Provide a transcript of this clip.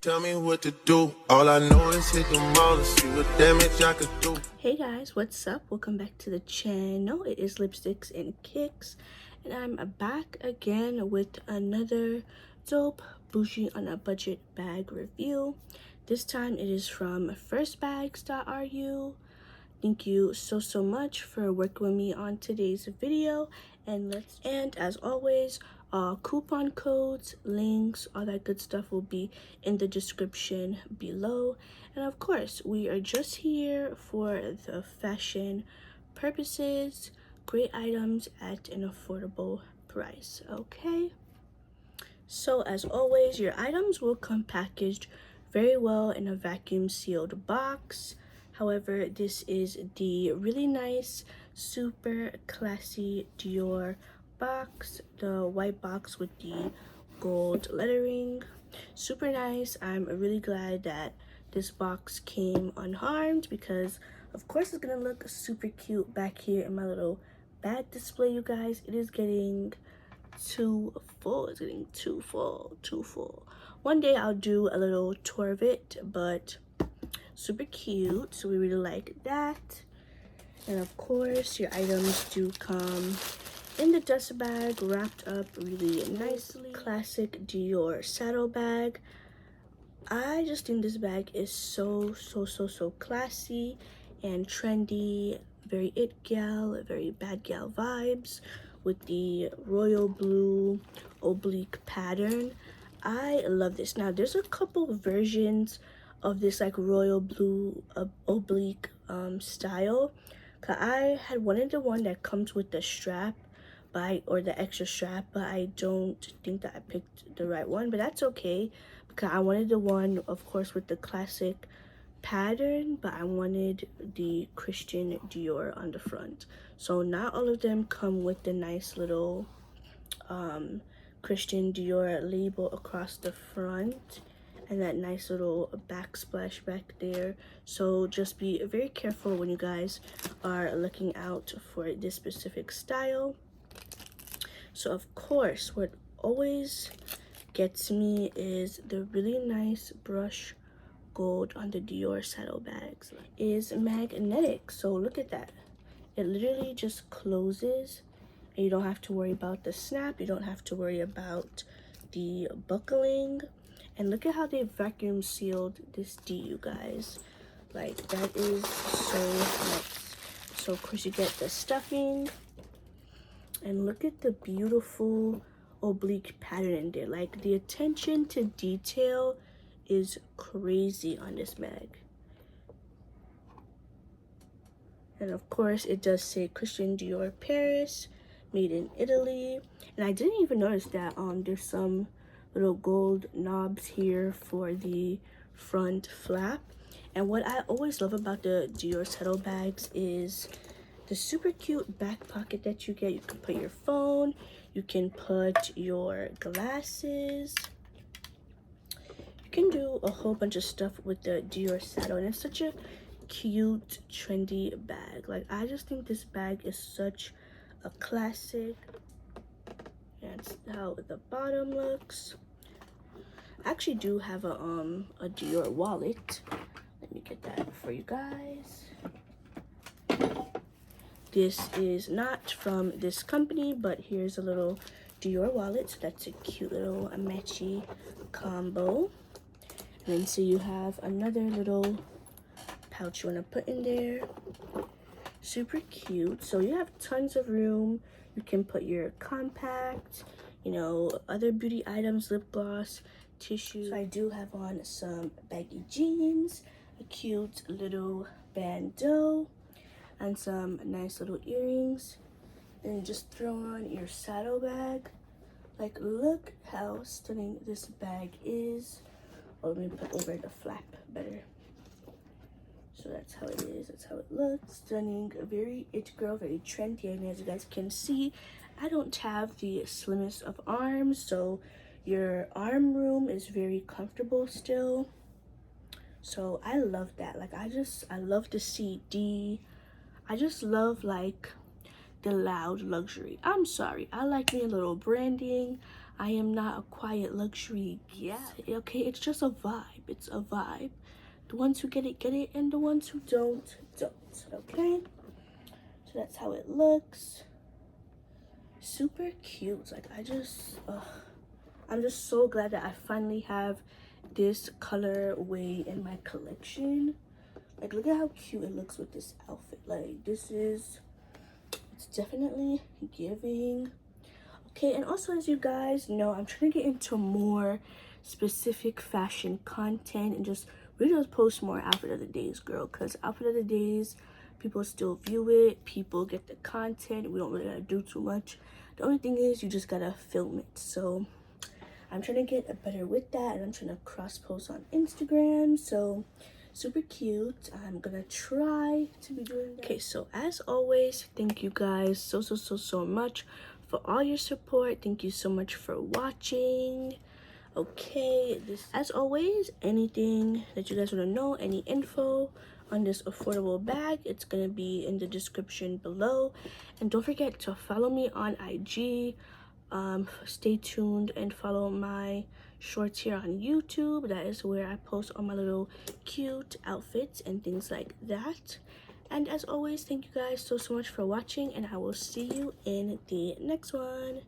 Tell me what to do. All I know is hit the mall and see what damage I could do. Hey guys, what's up? Welcome back to the channel. It is Lipsticks and Kicks, and I'm back again with another dope bougie on a budget bag review. This time it is from Firstbags.ru. Thank you so much for working with me on today's video, and as always, coupon codes, links, all that good stuff will be in the description below. And of course, we are just here for the fashion purposes, great items at an affordable price. Okay, so as always, your items will come packaged very well in a vacuum sealed box. However, this is the really nice, super classy Dior box, the white box with the gold lettering. Super nice. I'm really glad that this box came unharmed because of course it's gonna look super cute back here in my little bag display. You guys, it is getting too full. It's getting too full. One day I'll do a little tour of it, but super cute, so we really like that. And of course your items do come in the dust bag, wrapped up really nicely. Classic Dior saddle bag. I just think this bag is so classy and trendy, very it gal, very bad gal vibes with the royal blue oblique pattern. I love this. Now there's a couple versions of this like royal blue oblique style. I had wanted the one that comes with the strap or the extra strap, but I don't think that I picked the right one, but that's okay because I wanted the one, of course, with the classic pattern, but I wanted the Christian Dior on the front. So not all of them come with the nice little Christian Dior label across the front and that nice little backsplash back there. So just be very careful when you guys are looking out for this specific style. So of course, what always gets me is the really nice brush gold on the Dior saddlebags. Is magnetic, so look at that. It literally just closes and you don't have to worry about the snap, you don't have to worry about the buckling. And look at how they vacuum sealed this D, you guys. Like, that is so nice. So of course you get the stuffing, and look at the beautiful oblique pattern in there. Like, the attention to detail is crazy on this bag. And of course it does say Christian Dior Paris, made in Italy. And I didn't even notice that there's some little gold knobs here for the front flap. And what I always love about the Dior saddle bags is the super cute back pocket that you get. You can put your phone, you can put your glasses, you can do a whole bunch of stuff with the Dior saddle, and it's such a cute trendy bag. Like, I just think this bag is such a classic. That's how the bottom looks. I actually do have a Dior wallet. Let me get that for you guys. This is not from this company, but here's a little Dior wallet. So that's a cute little matchy combo. And then so you have another little pouch you want to put in there. Super cute. So you have tons of room. You can put your compact, you know, other beauty items, lip gloss, tissue. So I do have on some baggy jeans, a cute little bandeau, and some nice little earrings. And just throw on your saddlebag. Like, look how stunning this bag is. Oh, let me put over the flap better. So that's how it is, that's how it looks. Stunning, very it girl, very trendy. And as you guys can see, I don't have the slimmest of arms, so your arm room is very comfortable still. So I love that. Like, I love to see I just love like the loud luxury. I'm sorry, I like me a little branding, I am not a quiet luxury. Yeah. Okay, it's just a vibe. It's a vibe. The ones who get it, and the ones who don't. Okay? So that's how it looks. Super cute. Like, I'm just so glad that I finally have this colorway in my collection. Like, look at how cute it looks with this outfit. Like, it's definitely giving. Okay, and also, as you guys know, I'm trying to get into more specific fashion content and just really just post more outfit of the days, girl. Because outfit of the days, people still view it, people get the content. We don't really gotta do too much. The only thing is, you just gotta film it. So I'm trying to get better with that, and I'm trying to cross post on Instagram. So super cute. I'm gonna try to be doing that. Okay, so as always, thank you guys so much for all your support. Thank you so much for watching. Okay, as always, anything that you guys want to know, any info on this affordable bag, it's gonna be in the description below. And don't forget to follow me on IG. Stay tuned and follow my shorts here on YouTube. That is where I post all my little cute outfits and things like that. And as always, thank you guys so much for watching, and I will see you in the next one.